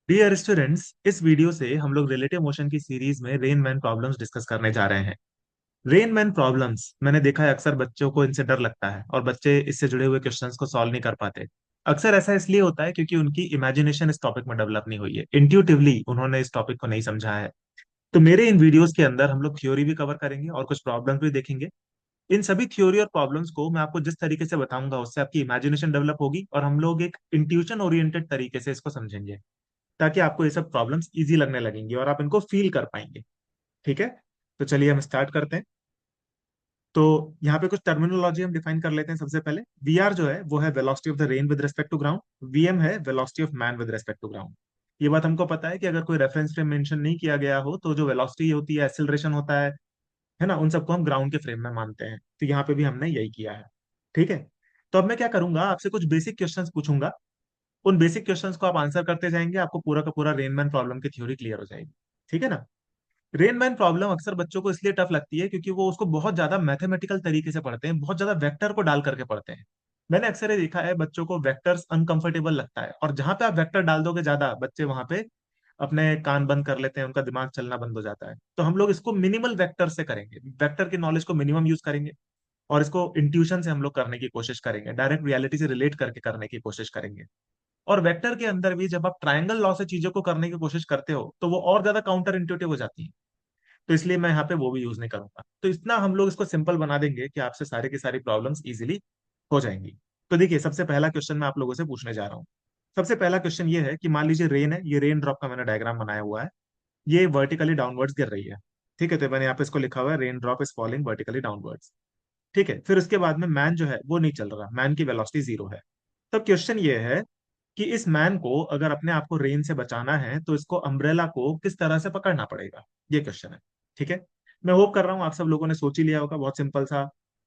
Dear students, इस video से हम लोग रिलेटिव मोशन की सीरीज में रेन मैन प्रॉब्लम्स डिस्कस करने जा रहे हैं। रेन मैन प्रॉब्लम्स मैंने देखा है अक्सर बच्चों को इनसे डर लगता है और बच्चे इससे जुड़े हुए क्वेश्चंस को सॉल्व नहीं कर पाते। अक्सर ऐसा इसलिए होता है क्योंकि उनकी इमेजिनेशन इस टॉपिक में डेवलप नहीं हुई है, इंट्यूटिवली उन्होंने इस टॉपिक को नहीं समझा है। तो मेरे इन वीडियोस के अंदर हम लोग थ्योरी भी कवर करेंगे और कुछ प्रॉब्लम्स भी देखेंगे। इन सभी थ्योरी और प्रॉब्लम्स को मैं आपको जिस तरीके से बताऊंगा उससे आपकी इमेजिनेशन डेवलप होगी और हम लोग एक इंट्यूशन ओरिएंटेड तरीके से इसको समझेंगे, ताकि आपको ये सब प्रॉब्लम्स इजी लगने लगेंगी और आप इनको फील कर पाएंगे। ठीक है, तो चलिए हम स्टार्ट करते हैं। तो यहाँ पे कुछ टर्मिनोलॉजी हम डिफाइन कर लेते हैं। सबसे पहले वी आर जो है वो है velocity of the rain with respect to ground, VM है velocity of man with respect to ground. ये बात हमको पता है कि अगर कोई रेफरेंस फ्रेम मेंशन नहीं किया गया हो तो जो वेलोसिटी होती है, एक्सेलरेशन होता है ना, उन सबको हम ग्राउंड के फ्रेम में मानते हैं। तो यहाँ पे भी हमने यही किया है। ठीक है, तो अब मैं क्या करूंगा, आपसे कुछ बेसिक क्वेश्चंस पूछूंगा। उन बेसिक क्वेश्चंस को आप आंसर करते जाएंगे, आपको पूरा का पूरा रेनमैन प्रॉब्लम की थ्योरी क्लियर हो जाएगी। ठीक है ना। रेनमैन प्रॉब्लम अक्सर बच्चों को इसलिए टफ लगती है क्योंकि वो उसको बहुत ज्यादा मैथमेटिकल तरीके से पढ़ते हैं, बहुत ज्यादा वेक्टर को डाल करके पढ़ते हैं। मैंने अक्सर ये देखा है, बच्चों को वेक्टर्स अनकंफर्टेबल लगता है और जहां पे आप वेक्टर डाल दोगे ज्यादा, बच्चे वहां पे अपने कान बंद कर लेते हैं, उनका दिमाग चलना बंद हो जाता है। तो हम लोग इसको मिनिमल वेक्टर से करेंगे, वेक्टर की नॉलेज को मिनिमम यूज करेंगे और इसको इंट्यूशन से हम लोग करने की कोशिश करेंगे, डायरेक्ट रियलिटी से रिलेट करके करने की कोशिश करेंगे। और वेक्टर के अंदर भी जब आप ट्रायंगल लॉ से चीजों को करने की कोशिश करते हो तो वो और ज्यादा काउंटर इंट्यूटिव हो जाती है। तो इसलिए मैं यहाँ पे वो भी यूज नहीं करूंगा। तो इतना हम लोग इसको सिंपल बना देंगे कि आपसे सारी की सारी प्रॉब्लम्स इजीली हो जाएंगी। तो देखिए, सबसे पहला क्वेश्चन मैं आप लोगों से पूछने जा रहा हूँ। सबसे पहला क्वेश्चन ये है कि मान लीजिए रेन है, ये रेन ड्रॉप का मैंने डायग्राम बनाया हुआ है। ये वर्टिकली डाउनवर्ड्स गिर रही है। ठीक है, तो मैंने यहाँ पे इसको लिखा हुआ है, rain drop is falling vertically downwards. ठीक है, फिर उसके बाद में मैन जो है वो नहीं चल रहा, मैन की वेलोसिटी जीरो है। तब क्वेश्चन ये है कि इस मैन को अगर अपने आप को रेन से बचाना है तो इसको अम्ब्रेला को किस तरह से पकड़ना पड़ेगा, ये क्वेश्चन है। ठीक है, मैं होप कर रहा हूँ आप सब लोगों ने सोच ही लिया होगा। बहुत सिंपल सा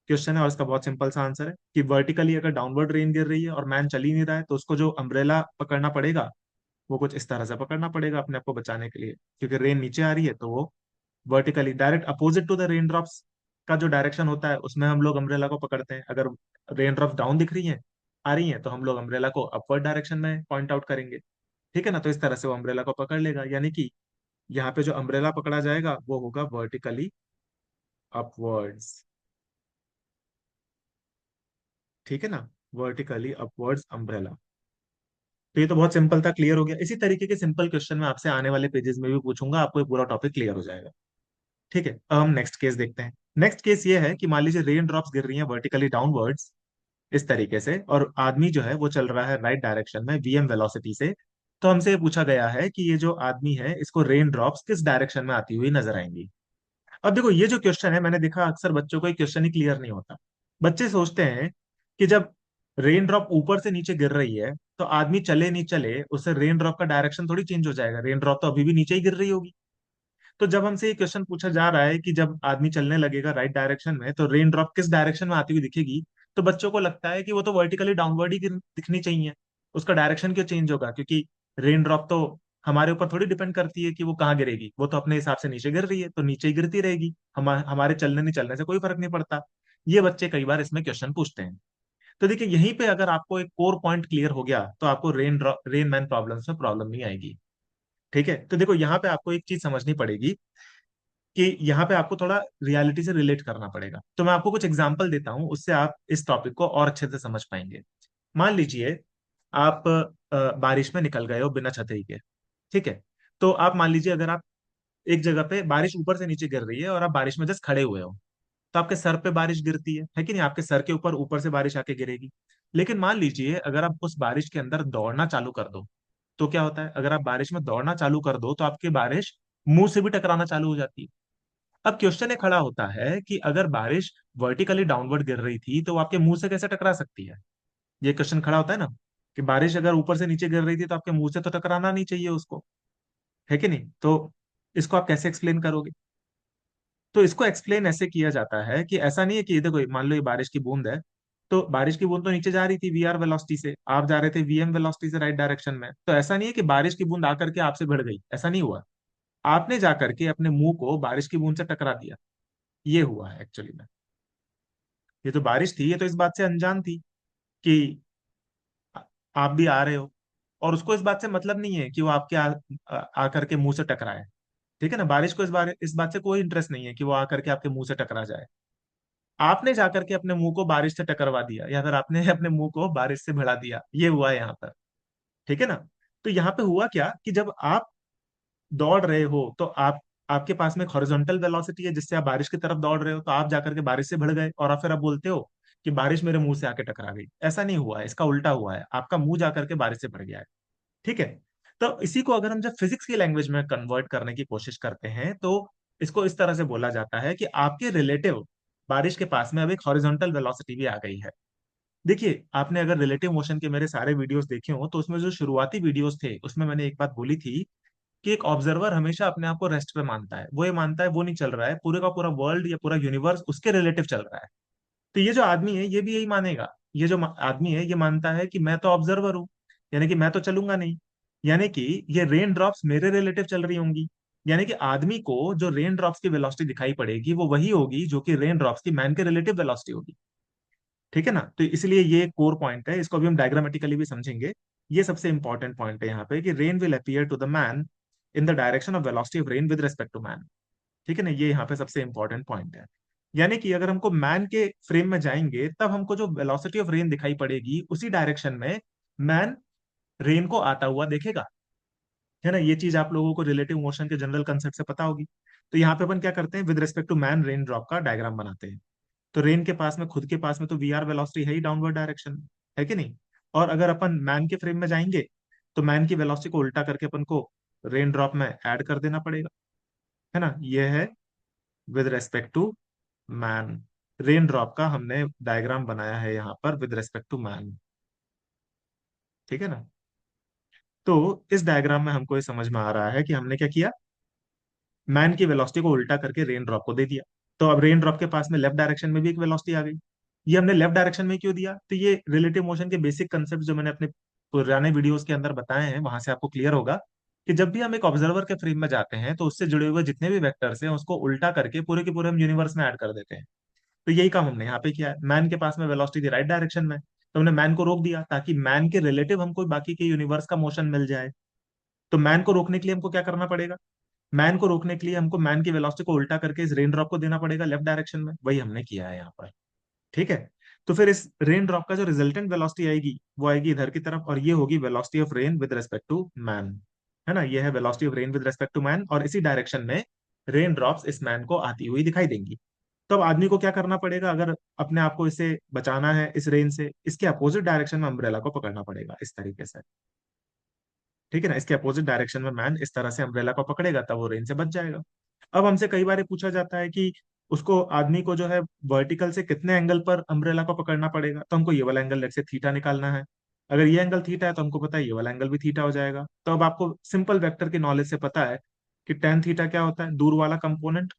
क्वेश्चन है और इसका बहुत सिंपल सा आंसर है कि वर्टिकली अगर डाउनवर्ड रेन गिर रही है और मैन चल ही नहीं रहा है तो उसको जो अम्ब्रेला पकड़ना पड़ेगा वो कुछ इस तरह से पकड़ना पड़ेगा अपने आप को बचाने के लिए, क्योंकि रेन नीचे आ रही है तो वो vertically direct opposite to the rain drops का जो डायरेक्शन होता है उसमें हम लोग अम्ब्रेला को पकड़ते हैं। अगर रेन ड्रॉप्स डाउन दिख रही हैं, आ रही हैं, तो हम लोग अम्ब्रेला को अपवर्ड डायरेक्शन में पॉइंट आउट करेंगे। ठीक है ना, तो इस तरह से वो अम्ब्रेला को पकड़ लेगा, यानी कि यहाँ पे जो अम्ब्रेला पकड़ा जाएगा वो होगा वर्टिकली अपवर्ड्स। ठीक है ना, वर्टिकली अपवर्ड्स अम्ब्रेला। तो ये तो बहुत सिंपल था, क्लियर हो गया। इसी तरीके के सिंपल क्वेश्चन मैं आपसे आने वाले पेजेस में भी पूछूंगा, आपको ये पूरा टॉपिक क्लियर हो जाएगा। ठीक है, अब हम नेक्स्ट केस देखते हैं। नेक्स्ट केस ये है कि मान लीजिए रेन ड्रॉप्स गिर रही हैं वर्टिकली डाउनवर्ड्स इस तरीके से, और आदमी जो है वो चल रहा है राइट डायरेक्शन में वीएम वेलोसिटी से। तो हमसे ये पूछा गया है कि ये जो आदमी है इसको रेन ड्रॉप्स किस डायरेक्शन में आती हुई नजर आएंगी। अब देखो, ये जो क्वेश्चन है, मैंने देखा अक्सर बच्चों को ये क्वेश्चन ही क्लियर नहीं होता। बच्चे सोचते हैं कि जब रेन ड्रॉप ऊपर से नीचे गिर रही है तो आदमी चले नहीं चले उससे रेन ड्रॉप का डायरेक्शन थोड़ी चेंज हो जाएगा, रेन ड्रॉप तो अभी भी नीचे ही गिर रही होगी। तो जब हमसे ये क्वेश्चन पूछा जा रहा है कि जब आदमी चलने लगेगा राइट डायरेक्शन में तो रेन ड्रॉप किस डायरेक्शन में आती हुई दिखेगी, तो बच्चों को लगता है कि वो तो वर्टिकली डाउनवर्ड ही दिखनी चाहिए। उसका डायरेक्शन क्यों चेंज होगा, क्योंकि रेन ड्रॉप तो हमारे ऊपर थोड़ी डिपेंड करती है कि वो कहाँ गिरेगी, वो तो अपने हिसाब से नीचे गिर रही है तो नीचे ही गिरती रहेगी। हमारे चलने नहीं चलने से कोई फर्क नहीं पड़ता। ये बच्चे कई बार इसमें क्वेश्चन पूछते हैं। तो देखिए, यहीं पे अगर आपको एक कोर पॉइंट क्लियर हो गया तो आपको रेन मैन प्रॉब्लम्स में प्रॉब्लम नहीं आएगी। ठीक है, तो देखो यहाँ पे आपको एक चीज समझनी पड़ेगी कि यहाँ पे आपको थोड़ा रियलिटी से रिलेट करना पड़ेगा। तो मैं आपको कुछ एग्जांपल देता हूँ, उससे आप इस टॉपिक को और अच्छे से समझ पाएंगे। मान लीजिए आप बारिश में निकल गए हो बिना छतरी के। ठीक है, तो आप मान लीजिए अगर आप एक जगह पे, बारिश ऊपर से नीचे गिर रही है और आप बारिश में जस्ट खड़े हुए हो, तो आपके सर पे बारिश गिरती है कि नहीं, आपके सर के ऊपर से बारिश आके गिरेगी। लेकिन मान लीजिए अगर आप उस बारिश के अंदर दौड़ना चालू कर दो, तो क्या होता है, अगर आप बारिश में दौड़ना चालू कर दो तो आपकी बारिश मुंह से भी टकराना चालू हो जाती है। अब क्वेश्चन ये खड़ा होता है कि अगर बारिश वर्टिकली डाउनवर्ड गिर रही थी तो वो आपके मुंह से कैसे टकरा सकती है। ये क्वेश्चन खड़ा होता है ना, कि बारिश अगर ऊपर से नीचे गिर रही थी तो आपके मुंह से तो टकराना नहीं चाहिए उसको, है कि नहीं। तो इसको आप कैसे एक्सप्लेन करोगे। तो इसको एक्सप्लेन ऐसे किया जाता है कि ऐसा नहीं है कि देखो, मान लो ये बारिश की बूंद है, तो बारिश की बूंद तो नीचे जा रही थी वी आर वेलोसिटी से, आप जा रहे थे वीएम वेलोसिटी से राइट डायरेक्शन में, तो ऐसा नहीं है कि बारिश की बूंद आकर के आपसे भिड़ गई, ऐसा नहीं हुआ। आपने जाकर के अपने मुंह को बारिश की बूंद से टकरा दिया, ये हुआ है एक्चुअली में। ये तो बारिश थी, ये तो इस बात से अनजान थी कि आ- आप भी आ रहे हो और उसको इस बात से मतलब नहीं है कि वो आपके आकर के मुंह से टकराए। ठीक है ना, बारिश को इस बात से कोई इंटरेस्ट नहीं है कि वो आकर के आपके मुंह से टकरा जाए। आपने जाकर के अपने मुंह को बारिश से टकरवा दिया, या फिर आपने अपने मुंह को बारिश से भिड़ा दिया, ये हुआ है यहाँ पर। ठीक है ना। तो यहाँ पे हुआ क्या कि जब आप दौड़ रहे हो तो आपके पास में एक हॉरिजॉन्टल वेलोसिटी है जिससे आप बारिश की तरफ दौड़ रहे हो, तो आप जाकर के बारिश से भिड़ गए, और आप फिर आप बोलते हो कि बारिश मेरे मुंह से आके टकरा गई। ऐसा नहीं हुआ है, इसका उल्टा हुआ है, आपका मुंह जाकर के बारिश से भर गया है। ठीक है। तो इसी को अगर हम जब फिजिक्स की लैंग्वेज में कन्वर्ट करने की कोशिश करते हैं तो इसको इस तरह से बोला जाता है कि आपके रिलेटिव बारिश के पास में अब एक हॉरिजॉन्टल वेलोसिटी भी आ गई है। देखिए, आपने अगर रिलेटिव मोशन के मेरे सारे वीडियोस देखे हो तो उसमें जो शुरुआती वीडियोस थे उसमें मैंने एक बात बोली थी कि एक ऑब्जर्वर हमेशा अपने आप को रेस्ट पे मानता है, वो ये मानता है वो नहीं चल रहा है, पूरे का पूरा वर्ल्ड या पूरा यूनिवर्स उसके रिलेटिव चल रहा है। तो ये जो आदमी है ये भी यही मानेगा। ये जो आदमी है ये मानता है कि मैं तो ऑब्जर्वर हूँ, यानी कि मैं तो चलूंगा नहीं, यानी कि ये रेन ड्रॉप्स मेरे रिलेटिव चल रही होंगी। यानी कि आदमी को जो रेन ड्रॉप्स की वेलोसिटी दिखाई पड़ेगी वो वही होगी जो कि रेन ड्रॉप्स की मैन के रिलेटिव वेलोसिटी होगी। ठीक है ना। तो इसलिए ये कोर पॉइंट है, इसको अभी हम डायग्रामेटिकली भी समझेंगे। ये सबसे इंपॉर्टेंट पॉइंट है यहाँ पे कि rain will appear to the man in the direction of velocity of rain with respect to man. ठीक है ना, ये यहाँ पे सबसे इंपॉर्टेंट पॉइंट है। यानी कि अगर हमको मैन के फ्रेम में जाएंगे तब हमको जो वेलोसिटी ऑफ रेन दिखाई पड़ेगी उसी डायरेक्शन में मैन रेन को आता हुआ देखेगा। है ना, ये चीज आप लोगों को रिलेटिव मोशन के जनरल कंसेप्ट से पता होगी। तो यहाँ पे अपन क्या करते हैं, with respect to man rain drop का डायग्राम बनाते हैं। तो रेन के पास में, खुद के पास में तो वी आर वेलोसिटी है ही डाउनवर्ड डायरेक्शन में, है कि नहीं। और अगर अपन मैन के फ्रेम में जाएंगे तो मैन की वेलोसिटी को उल्टा करके अपन को रेन ड्रॉप में ऐड कर देना पड़ेगा। है ना, ये है with respect to man. Rain drop का हमने डायग्राम बनाया है यहाँ पर विद रेस्पेक्ट टू मैन। ठीक है ना। तो इस डायग्राम में हमको ये समझ में आ रहा है कि हमने क्या किया, मैन की वेलोसिटी को उल्टा करके रेन ड्रॉप को दे दिया। तो अब रेन ड्रॉप के पास में लेफ्ट डायरेक्शन में भी एक वेलोसिटी आ गई। ये हमने लेफ्ट डायरेक्शन में क्यों दिया, तो ये रिलेटिव मोशन के बेसिक कंसेप्ट जो मैंने अपने पुराने वीडियोस के अंदर बताए हैं वहां से आपको क्लियर होगा कि जब भी हम एक ऑब्जर्वर के फ्रेम में जाते हैं तो उससे जुड़े हुए जितने भी वेक्टर्स हैं उसको उल्टा करके पूरे के पूरे हम यूनिवर्स में ऐड कर देते हैं। तो यही काम हमने यहाँ पे किया है। मैन के पास में वेलोसिटी थी राइट डायरेक्शन में, तो हमने मैन को रोक दिया ताकि मैन के रिलेटिव हमको बाकी के यूनिवर्स का मोशन मिल जाए। तो मैन को रोकने के लिए हमको क्या करना पड़ेगा, मैन को रोकने के लिए हमको मैन की वेलोसिटी को उल्टा करके इस रेन ड्रॉप को देना पड़ेगा लेफ्ट डायरेक्शन में, वही हमने किया है यहाँ पर। ठीक है। तो फिर इस रेन ड्रॉप का जो रिजल्टेंट वेलोसिटी आएगी वो आएगी इधर की तरफ, और ये होगी velocity of rain with respect to man. है ना, ये है velocity of rain with respect to man, और इसी डायरेक्शन में रेन ड्रॉप्स इस मैन को आती हुई दिखाई देंगी। तो अब आदमी को क्या करना पड़ेगा, अगर अपने आप को इसे बचाना है इस रेन से, इसके अपोजिट डायरेक्शन में अम्ब्रेला को पकड़ना पड़ेगा इस तरीके से। ठीक है ना, इसके अपोजिट डायरेक्शन में मैन इस तरह से अम्ब्रेला को पकड़ेगा तब वो रेन से बच जाएगा। अब हमसे कई बार ये पूछा जाता है कि उसको, आदमी को जो है वर्टिकल से कितने एंगल पर अम्ब्रेला को पकड़ना पड़ेगा, तो हमको ये वाला एंगल लेट से थीटा निकालना है। अगर ये एंगल थीटा है तो हमको पता है ये वाला एंगल भी थीटा हो जाएगा। तो अब आपको सिंपल वेक्टर की नॉलेज से पता है कि टेन थीटा क्या होता है, दूर वाला कंपोनेंट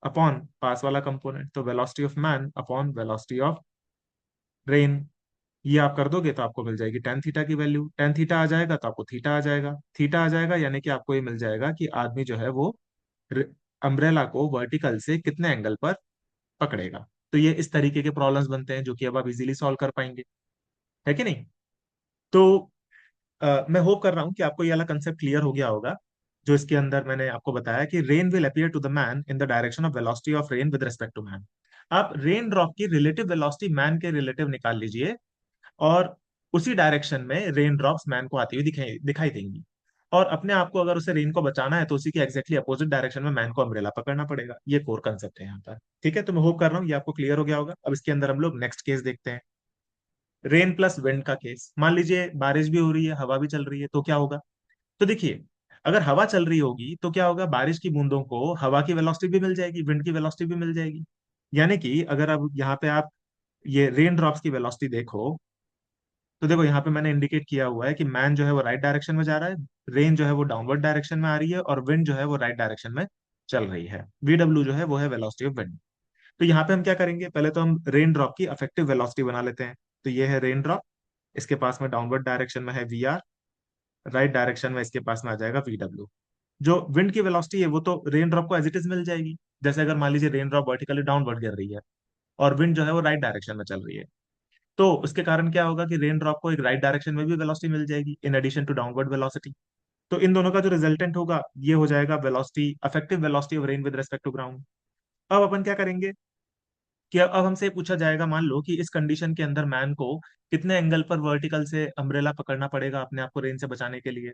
अपॉन पास वाला कंपोनेंट, तो velocity of man upon velocity of rain. ये आप कर दोगे तो आपको मिल जाएगी टेन थीटा की वैल्यू, टेन थीटा आ जाएगा तो आपको थीटा आ जाएगा, थीटा आ जाएगा यानी कि आपको ये मिल जाएगा कि आदमी जो है वो अम्ब्रेला को वर्टिकल से कितने एंगल पर पकड़ेगा। तो ये इस तरीके के प्रॉब्लम्स बनते हैं जो कि अब आप इजीली सॉल्व कर पाएंगे, है कि नहीं। तो मैं होप कर रहा हूं कि आपको ये वाला कंसेप्ट क्लियर हो गया होगा, जो इसके अंदर मैंने आपको बताया कि rain will appear to the man in the direction of velocity of rain with respect to man. आप रेन ड्रॉप की रिलेटिव वेलोसिटी मैन के रिलेटिव निकाल लीजिए, और उसी डायरेक्शन में रेन ड्रॉप्स मैन को आती हुई दिखाई दिखाई देंगी। और अपने आप को अगर उसे रेन को बचाना है तो उसी के एक्जैक्टली अपोजिट डायरेक्शन में मैन को अम्ब्रेला पकड़ना पड़ेगा। ये कोर कंसेप्ट है यहाँ पर। ठीक है, तो मैं होप कर रहा हूँ ये आपको क्लियर हो गया होगा। अब इसके अंदर हम लोग नेक्स्ट केस देखते हैं, रेन प्लस विंड का केस। मान लीजिए बारिश भी हो रही है, हवा भी चल रही है, तो क्या होगा। तो देखिए, अगर हवा चल रही होगी तो क्या होगा, बारिश की बूंदों को हवा की वेलोसिटी भी मिल जाएगी, विंड की वेलोसिटी भी मिल जाएगी। यानी कि अगर अब यहाँ पे आप ये रेन ड्रॉप्स की वेलोसिटी देखो, तो देखो यहाँ पे मैंने इंडिकेट किया हुआ है कि मैन जो है वो राइट डायरेक्शन में जा रहा है, रेन जो है वो डाउनवर्ड डायरेक्शन में आ रही है, और विंड जो है वो राइट डायरेक्शन में चल रही है। वीडब्ल्यू जो है वो है वेलोसिटी ऑफ विंड। तो यहाँ पे हम क्या करेंगे, पहले तो हम रेन ड्रॉप की अफेक्टिव वेलोसिटी बना लेते हैं। तो ये है रेन ड्रॉप, इसके पास में डाउनवर्ड डायरेक्शन में है वी आर, राइट डायरेक्शन में इसके पास में आ जाएगा वीडब्ल्यू। जो विंड की वेलोसिटी है वो तो रेन ड्रॉप को एज इट इज मिल जाएगी। जैसे अगर मान लीजिए रेन ड्रॉप वर्टिकली डाउनवर्ड गिर रही है और विंड जो है वो राइट डायरेक्शन में चल रही है, तो उसके कारण क्या होगा कि रेन ड्रॉप को एक राइट डायरेक्शन में भी वेलोसिटी मिल जाएगी in addition to downward velocity. तो इन दोनों का जो रिजल्टेंट होगा ये हो जाएगा velocity, effective velocity of rain with respect to ground. अब अपन क्या करेंगे कि अब हमसे पूछा जाएगा, मान लो कि इस कंडीशन के अंदर मैन को कितने एंगल पर वर्टिकल से अम्ब्रेला पकड़ना पड़ेगा अपने आप को रेन से बचाने के लिए।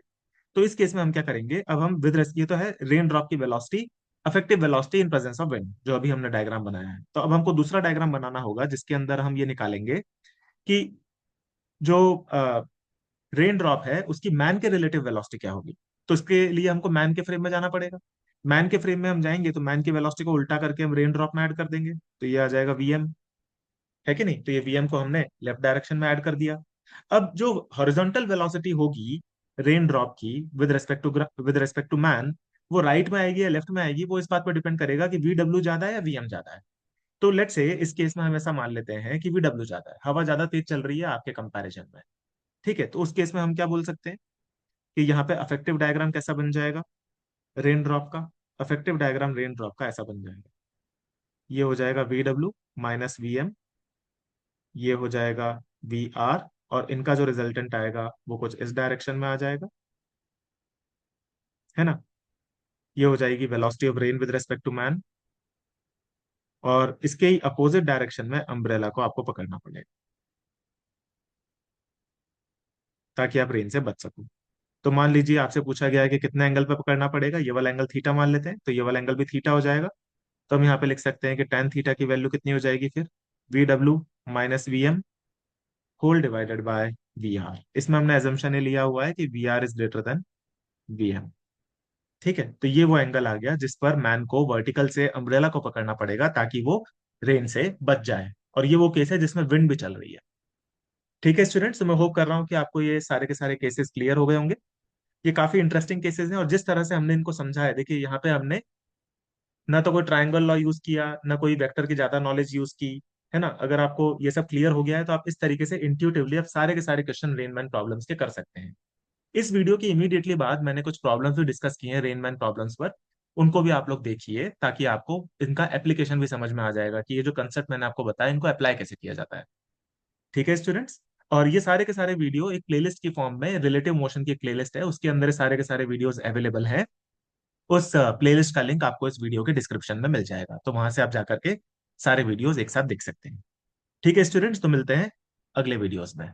तो इस केस में हम क्या करेंगे, अब हम ये तो है रेन ड्रॉप की velocity, effective velocity in presence of wind, जो अभी हमने डायग्राम बनाया है। तो अब हमको दूसरा डायग्राम बनाना होगा जिसके अंदर हम ये निकालेंगे कि जो रेन ड्रॉप है उसकी मैन के रिलेटिव वेलोसिटी क्या होगी। तो इसके लिए हमको मैन के फ्रेम में जाना पड़ेगा। मैन के फ्रेम में हम जाएंगे तो मैन की वेलोसिटी को उल्टा करके हम रेन ड्रॉप में ऐड कर देंगे, तो ये आ जाएगा वीएम, है कि नहीं। तो ये वीएम को हमने लेफ्ट डायरेक्शन में ऐड कर दिया। अब जो हॉरिजॉन्टल वेलोसिटी होगी रेन ड्रॉप की विद रिस्पेक्ट टू मैन, वो राइट में आएगी या लेफ्ट में आएगी, वो इस बात पर डिपेंड करेगा कि वी डब्ल्यू ज्यादा है या वीएम ज्यादा है। तो लेट से इस केस में हम ऐसा मान लेते हैं कि वी डब्ल्यू ज्यादा है, हवा ज्यादा तेज चल रही है आपके कंपैरिजन में। ठीक है, तो उस केस में हम क्या बोल सकते हैं कि यहाँ पे अफेक्टिव डायग्राम कैसा बन जाएगा रेन ड्रॉप का। अफेक्टिव डायग्राम रेन ड्रॉप का ऐसा बन जाएगा, ये हो जाएगा वी डब्ल्यू माइनस वी एम, ये हो जाएगा वी आर, और इनका जो रिजल्टेंट आएगा वो कुछ इस डायरेक्शन में आ जाएगा, है ना। ये हो जाएगी velocity of rain with respect to man, और इसके ही अपोजिट डायरेक्शन में अम्ब्रेला को आपको पकड़ना पड़ेगा ताकि आप रेन से बच सको। तो मान लीजिए आपसे पूछा गया है कि कितने एंगल पे पकड़ना पड़ेगा, ये वाला एंगल थीटा मान लेते हैं, तो ये वाला एंगल भी थीटा हो जाएगा। तो हम यहाँ पे लिख सकते हैं कि टेन थीटा की वैल्यू कितनी हो जाएगी फिर, वी डब्ल्यू minus v m whole divided by v r. इसमें हमने एजम्पशन ये लिया हुआ है कि v r is greater than v m. ठीक है, तो ये वो एंगल आ गया जिस पर मैन को वर्टिकल से अम्ब्रेला को पकड़ना पड़ेगा ताकि वो रेन से बच जाए, और ये वो केस है जिसमें विंड भी चल रही है। ठीक है स्टूडेंट्स, तो मैं होप कर रहा हूँ कि आपको ये सारे के सारे केसेस क्लियर हो गए होंगे। ये काफी इंटरेस्टिंग केसेस हैं, और जिस तरह से हमने इनको समझा है, देखिए यहाँ पे हमने ना तो कोई ट्रायंगल लॉ यूज किया, ना कोई वेक्टर की ज्यादा नॉलेज यूज की, है ना। अगर आपको ये सब क्लियर हो गया है तो आप इस तरीके से इंट्यूटिवली आप सारे के सारे क्वेश्चन रेनमैन प्रॉब्लम्स के कर सकते हैं। इस वीडियो की इमीडिएटली बाद मैंने कुछ प्रॉब्लम्स भी डिस्कस किए हैं रेनमैन प्रॉब्लम्स पर, उनको भी आप लोग देखिए ताकि आपको इनका एप्लीकेशन भी समझ में आ जाएगा कि ये जो कंसेप्ट मैंने आपको बताया इनको अप्लाई कैसे किया जाता है। ठीक है स्टूडेंट्स, और ये सारे के सारे वीडियो एक प्लेलिस्ट की फॉर्म में, रिलेटिव मोशन की एक प्लेलिस्ट है उसके अंदर ये सारे के सारे वीडियोस अवेलेबल हैं। उस प्लेलिस्ट का लिंक आपको इस वीडियो के डिस्क्रिप्शन में मिल जाएगा, तो वहां से आप जाकर के सारे वीडियोस एक साथ देख सकते हैं। ठीक है स्टूडेंट्स, तो मिलते हैं अगले वीडियोस में।